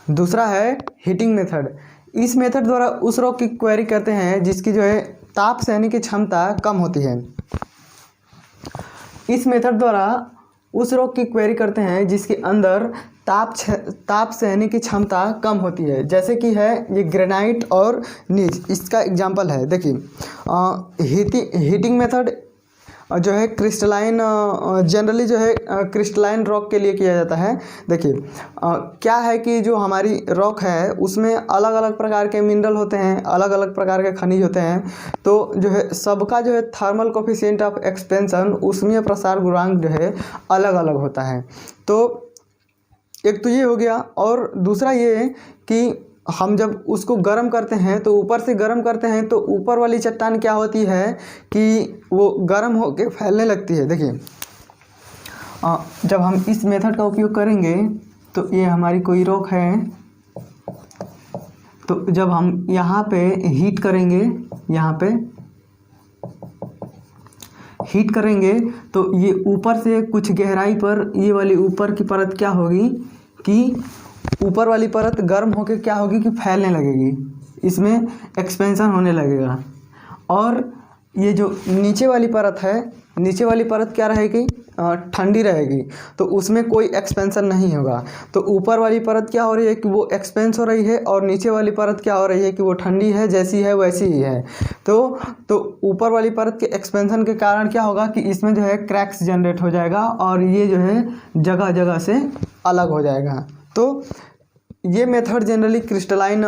दूसरा है heating method. इस मेथड द्वारा उस रॉक की क्वेरी करते हैं जिसकी जो है ताप सहने की क्षमता कम होती है। इस मेथड द्वारा उस रॉक की क्वेरी करते हैं जिसके अंदर ताप सहने की क्षमता कम होती है, जैसे कि है ये ग्रेनाइट और नीच। इसका एग्जांपल है, देखिए हीटिंग मेथड जो है क्रिस्टलाइन, जनरली जो है क्रिस्टलाइन रॉक के लिए किया जाता है। देखिए क्या है कि जो हमारी रॉक है उसमें अलग अलग प्रकार के मिनरल होते हैं, अलग अलग प्रकार के खनिज होते हैं, तो जो है सबका जो है थर्मल कोफिशिएंट ऑफ एक्सपेंशन, उसमें प्रसार गुणांक जो है अलग अलग होता है। तो एक तो ये हो गया, और दूसरा ये है कि हम जब उसको गर्म करते हैं तो ऊपर से गर्म करते हैं तो ऊपर वाली चट्टान क्या होती है कि वो गर्म होकर फैलने लगती है। देखिए जब हम इस मेथड का उपयोग करेंगे तो ये हमारी कोई रॉक है, तो जब हम यहाँ पे हीट करेंगे, यहाँ पे हीट करेंगे तो ये ऊपर से कुछ गहराई पर ये वाली ऊपर की परत क्या होगी कि ऊपर वाली परत गर्म होकर क्या होगी कि फैलने लगेगी, इसमें एक्सपेंशन होने लगेगा। और ये जो नीचे वाली परत है, नीचे वाली परत क्या रहेगी, ठंडी रहेगी, तो उसमें कोई एक्सपेंशन नहीं होगा। तो ऊपर वाली परत क्या हो रही है कि वो एक्सपेंस हो रही है, और नीचे वाली परत क्या हो रही है कि वो ठंडी है, जैसी है वैसी ही है। तो ऊपर वाली परत के एक्सपेंशन के कारण क्या होगा कि इसमें जो है क्रैक्स जनरेट हो जाएगा, और ये जो है जगह जगह से अलग हो जाएगा। तो ये मेथड जनरली क्रिस्टलाइन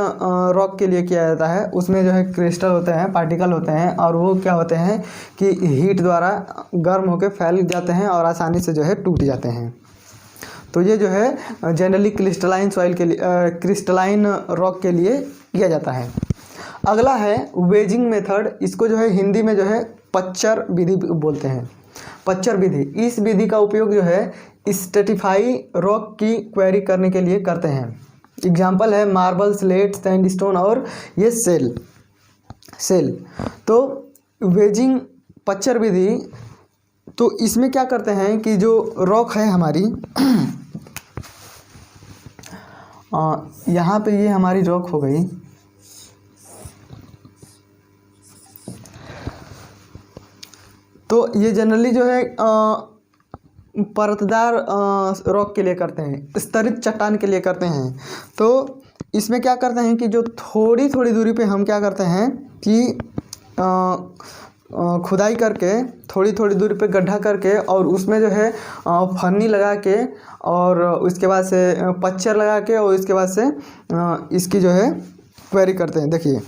रॉक के लिए किया जाता है। उसमें जो है क्रिस्टल होते हैं, पार्टिकल होते हैं, और वो क्या होते हैं कि हीट द्वारा गर्म होकर फैल जाते हैं और आसानी से जो है टूट जाते हैं। तो ये जो है जनरली क्रिस्टलाइन सॉइल के लिए, क्रिस्टलाइन रॉक के लिए किया जाता है। अगला है वेजिंग मेथड। इसको जो है हिंदी में जो है पच्चर विधि बोलते हैं। पच्चर विधि, इस विधि का उपयोग जो है स्ट्रेटिफाई रॉक की क्वेरी करने के लिए करते हैं। एग्जाम्पल है मार्बल, स्लेट, सैंडस्टोन और ये सेल। तो वेजिंग पच्चर विधि, तो इसमें क्या करते हैं कि जो रॉक है हमारी यहाँ पे ये हमारी रॉक हो गई, तो ये जनरली जो है परतदार रॉक के लिए करते हैं, स्तरित चट्टान के लिए करते हैं। तो इसमें क्या करते हैं कि जो थोड़ी थोड़ी दूरी पे हम क्या करते हैं कि खुदाई करके, थोड़ी थोड़ी दूरी पे गड्ढा करके, और उसमें जो है फन्नी लगा के, और उसके बाद से पच्चर लगा के, और इसके बाद से इसकी जो है क्वेरी करते हैं। देखिए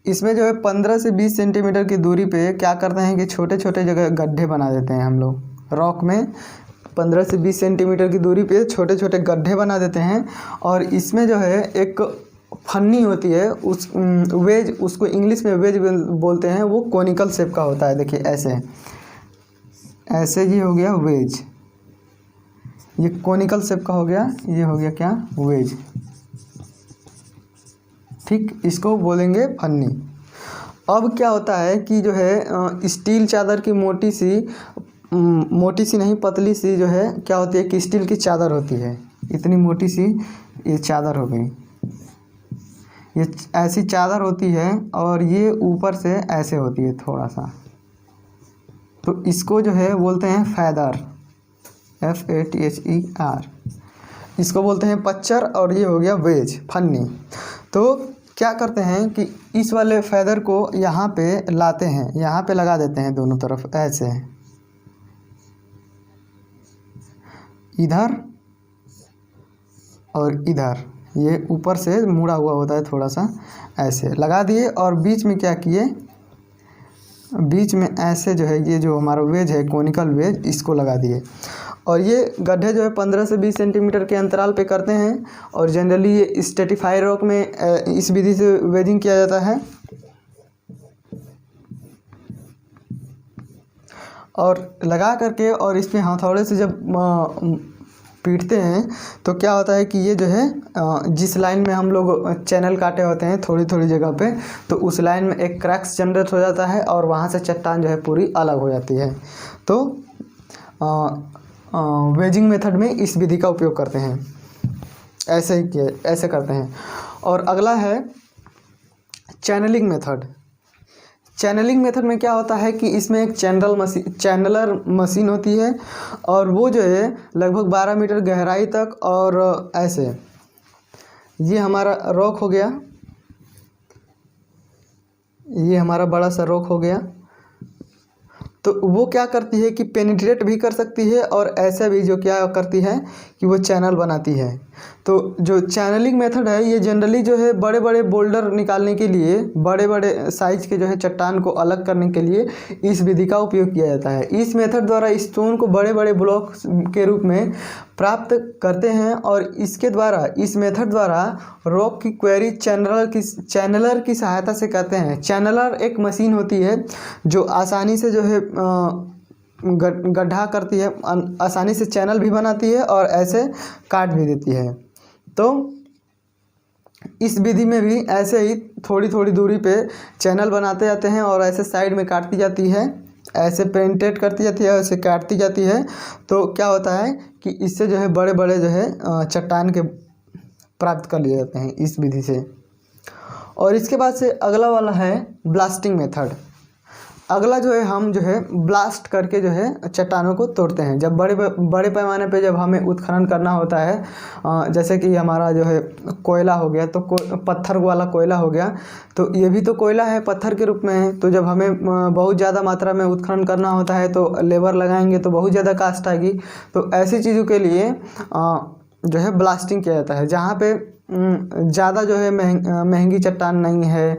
इसमें जो है 15 से 20 सेंटीमीटर की दूरी पे क्या करते हैं कि छोटे छोटे जगह गड्ढे बना देते हैं हम लोग। रॉक में 15 से 20 सेंटीमीटर की दूरी पे छोटे छोटे गड्ढे बना देते हैं, और इसमें जो है एक फन्नी होती है, उस वेज, उसको इंग्लिश में वेज बोलते हैं, वो कोनिकल शेप का होता है। देखिए ऐसे ये हो गया वेज, ये कोनिकल शेप का हो गया, ये हो गया क्या, वेज। ठीक, इसको बोलेंगे फन्नी। अब क्या होता है कि जो है स्टील चादर की मोटी सी नहीं, पतली सी जो है क्या होती है कि स्टील की चादर होती है, इतनी मोटी सी ये चादर हो गई, ये ऐसी चादर होती है, और ये ऊपर से ऐसे होती है थोड़ा सा, तो इसको जो है बोलते हैं फैदर, FATHER, इसको बोलते हैं पच्चर, और ये हो गया वेज, फन्नी। तो क्या करते हैं कि इस वाले फैदर को यहाँ पे लाते हैं, यहाँ पे लगा देते हैं दोनों तरफ, ऐसे इधर और इधर, ये ऊपर से मुड़ा हुआ होता है थोड़ा सा, ऐसे लगा दिए, और बीच में क्या किए, बीच में ऐसे जो है ये जो हमारा वेज है, कोनिकल वेज, इसको लगा दिए। और ये गड्ढे जो है 15 से 20 सेंटीमीटर के अंतराल पे करते हैं, और जनरली ये स्ट्रेटिफाई रॉक में इस विधि से वेजिंग किया जाता है। और लगा करके, और इस पे हथौड़े से जब पीटते हैं तो क्या होता है कि ये जो है जिस लाइन में हम लोग चैनल काटे होते हैं थोड़ी थोड़ी जगह पे, तो उस लाइन में एक क्रैक्स जनरेट हो जाता है, और वहाँ से चट्टान जो है पूरी अलग हो जाती है। तो वेजिंग मेथड में इस विधि का उपयोग करते हैं। ऐसे करते हैं। और अगला है चैनलिंग मेथड। चैनलिंग मेथड में क्या होता है कि इसमें एक चैनलर मशीन होती है और वो जो है लगभग 12 मीटर गहराई तक, और ऐसे ये हमारा रॉक हो गया, ये हमारा बड़ा सा रॉक हो गया। तो वो क्या करती है कि पेनिट्रेट भी कर सकती है और ऐसा भी जो क्या करती है कि वो चैनल बनाती है। तो जो चैनलिंग मेथड है ये जनरली जो है बड़े बड़े बोल्डर निकालने के लिए, बड़े बड़े साइज के जो है चट्टान को अलग करने के लिए इस विधि का उपयोग किया जाता है। इस मेथड द्वारा स्टोन को बड़े बड़े ब्लॉक के रूप में प्राप्त करते हैं और इसके द्वारा, इस मेथड द्वारा रॉक की क्वेरी चैनलर की सहायता से करते हैं। चैनलर एक मशीन होती है जो आसानी से जो है गड्ढा करती है, आसानी से चैनल भी बनाती है और ऐसे काट भी देती है। तो इस विधि में भी ऐसे ही थोड़ी थोड़ी दूरी पे चैनल बनाते जाते हैं और ऐसे साइड में काटती जाती है, ऐसे पेंटेट करती जाती है, ऐसे काटती जाती है। तो क्या होता है कि इससे जो है बड़े बड़े जो है चट्टान के प्राप्त कर लिए जाते हैं इस विधि से। और इसके बाद से अगला वाला है ब्लास्टिंग मेथड। अगला जो है हम जो है ब्लास्ट करके जो है चट्टानों को तोड़ते हैं। जब बड़े पैमाने पे जब हमें उत्खनन करना होता है, जैसे कि हमारा जो है कोयला हो गया, तो पत्थर वाला कोयला हो गया, तो ये भी तो कोयला है, पत्थर के रूप में है। तो जब हमें बहुत ज़्यादा मात्रा में उत्खनन करना होता है तो लेबर लगाएंगे तो बहुत ज़्यादा कास्ट आएगी। तो ऐसी चीज़ों के लिए जो है ब्लास्टिंग किया जाता है। जहाँ पे ज़्यादा जो है महंगी चट्टान नहीं है,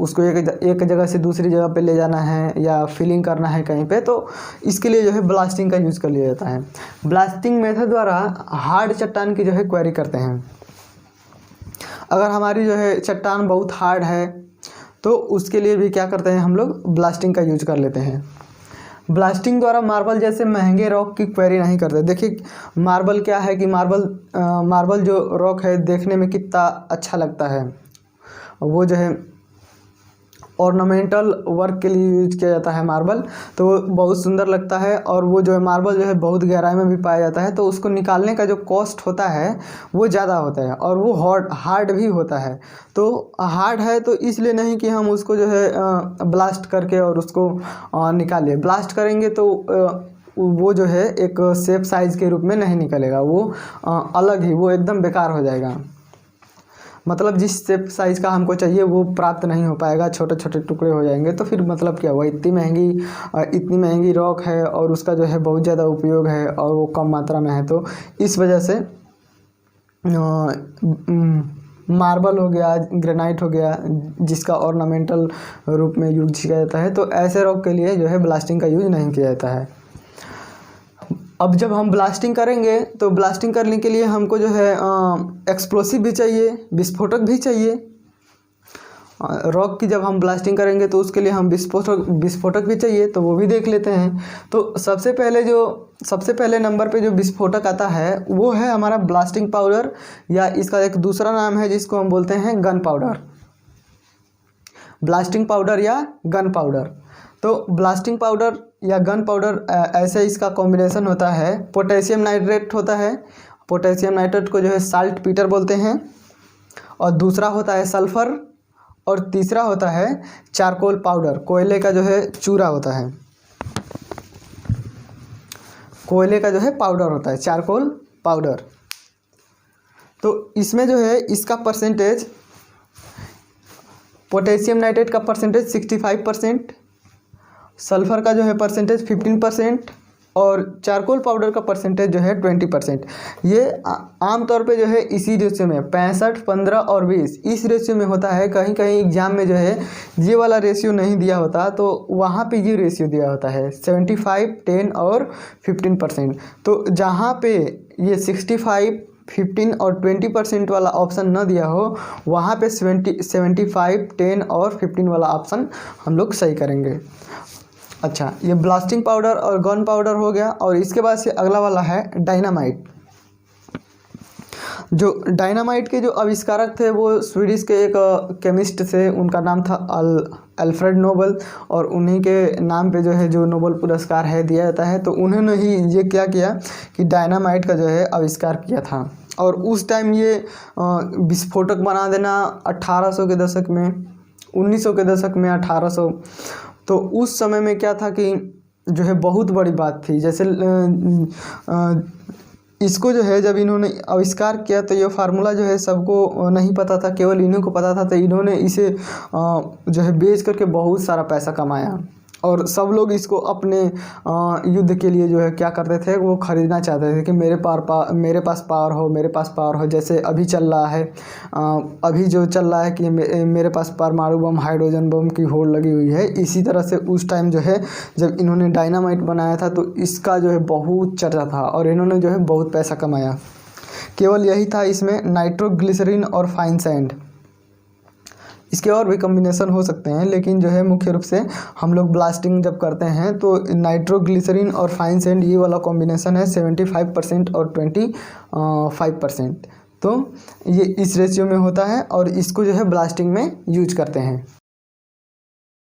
उसको एक जगह से दूसरी जगह पे ले जाना है या फिलिंग करना है कहीं पे, तो इसके लिए जो है ब्लास्टिंग का यूज़ कर लिया जाता है। ब्लास्टिंग मेथड द्वारा हार्ड चट्टान की जो है क्वेरी करते हैं। अगर हमारी जो है चट्टान बहुत हार्ड है तो उसके लिए भी क्या करते हैं हम लोग, ब्लास्टिंग का यूज कर लेते हैं। ब्लास्टिंग द्वारा मार्बल जैसे महंगे रॉक की क्वेरी नहीं करते। देखिए मार्बल क्या है कि मार्बल जो रॉक है देखने में कितना अच्छा लगता है, वो जो है ऑर्नामेंटल वर्क के लिए यूज किया जाता है मार्बल, तो वो बहुत सुंदर लगता है। और वो जो है मार्बल जो है बहुत गहराई में भी पाया जाता है, तो उसको निकालने का जो कॉस्ट होता है वो ज़्यादा होता है और वो हार्ड भी होता है। तो हार्ड है तो इसलिए नहीं कि हम उसको जो है ब्लास्ट करके और उसको निकालें। ब्लास्ट करेंगे तो वो जो है एक शेप साइज़ के रूप में नहीं निकलेगा, वो अलग ही, वो एकदम बेकार हो जाएगा। मतलब जिस शेप साइज़ का हमको चाहिए वो प्राप्त नहीं हो पाएगा, छोटे छोटे टुकड़े हो जाएंगे। तो फिर मतलब क्या हुआ, इतनी महंगी रॉक है और उसका जो है बहुत ज़्यादा उपयोग है और वो कम मात्रा में है, तो इस वजह से मार्बल हो गया, ग्रेनाइट हो गया, जिसका ऑर्नामेंटल रूप में यूज किया जाता है, तो ऐसे रॉक के लिए जो है ब्लास्टिंग का यूज नहीं किया जाता है। अब जब हम ब्लास्टिंग करेंगे तो ब्लास्टिंग करने के लिए हमको जो है एक्सप्लोसिव भी चाहिए, विस्फोटक भी चाहिए। रॉक की जब हम ब्लास्टिंग करेंगे तो उसके लिए हम विस्फोटक भी चाहिए, तो वो भी देख लेते हैं। तो सबसे पहले नंबर पे जो विस्फोटक आता है वो है हमारा ब्लास्टिंग पाउडर, या इसका एक दूसरा नाम है जिसको हम बोलते हैं गन पाउडर, ब्लास्टिंग पाउडर या गन पाउडर। तो ब्लास्टिंग पाउडर या गन पाउडर ऐसे इसका कॉम्बिनेशन होता है। पोटेशियम नाइट्रेट होता है, पोटेशियम नाइट्रेट को जो है साल्ट पीटर बोलते हैं, और दूसरा होता है सल्फर, और तीसरा होता है चारकोल पाउडर, कोयले का जो है चूरा होता है, कोयले का जो है पाउडर होता है, चारकोल पाउडर। तो इसमें जो है इसका परसेंटेज, पोटेशियम नाइट्रेट का परसेंटेज 65%, सल्फ़र का जो है परसेंटेज 15% और चारकोल पाउडर का परसेंटेज जो है 20%। ये आमतौर पे जो है इसी रेशियो में 65, 15 और 20 इस रेशियो में होता है। कहीं कहीं एग्जाम में जो है ये वाला रेशियो नहीं दिया होता, तो वहाँ पे ये रेशियो दिया होता है 75, 10 और 15%। तो जहाँ पे ये 65, 15 और 20% वाला ऑप्शन न दिया हो, वहाँ पे 75, 10 और 15 वाला ऑप्शन हम लोग सही करेंगे। अच्छा, ये ब्लास्टिंग पाउडर और गन पाउडर हो गया। और इसके बाद से अगला वाला है डायनामाइट। जो डायनामाइट के जो आविष्कारक थे वो स्वीडिश के एक केमिस्ट थे, उनका नाम था अल्फ्रेड नोबल, और उन्हीं के नाम पे जो है जो नोबल पुरस्कार है दिया जाता है। तो उन्होंने ही ये क्या किया कि डायनामाइट का जो है आविष्कार किया था। और उस टाइम ये विस्फोटक बना देना 1800 के दशक में, 1900 के दशक में 1800, तो उस समय में क्या था कि जो है बहुत बड़ी बात थी। जैसे इसको जो है जब इन्होंने आविष्कार किया तो ये फार्मूला जो है सबको नहीं पता था, केवल इन्हीं को पता था। तो इन्होंने इसे जो है बेच करके बहुत सारा पैसा कमाया और सब लोग इसको अपने युद्ध के लिए जो है क्या करते थे, वो ख़रीदना चाहते थे कि मेरे पास पावर हो, मेरे पास पावर हो। जैसे अभी चल रहा है, अभी जो चल रहा है कि मेरे पास परमाणु बम, हाइड्रोजन बम की होड़ लगी हुई है। इसी तरह से उस टाइम जो है जब इन्होंने डायनामाइट बनाया था तो इसका जो है बहुत चर्चा था और इन्होंने जो है बहुत पैसा कमाया। केवल यही था इसमें, नाइट्रोग्लिसरीन और फाइन सैंड। इसके और भी कॉम्बिनेशन हो सकते हैं, लेकिन जो है मुख्य रूप से हम लोग ब्लास्टिंग जब करते हैं तो नाइट्रोग्लिसरीन और फाइन सैंड ये वाला कॉम्बिनेशन है 75% और 25%। तो ये इस रेशियो में होता है और इसको जो है ब्लास्टिंग में यूज करते हैं।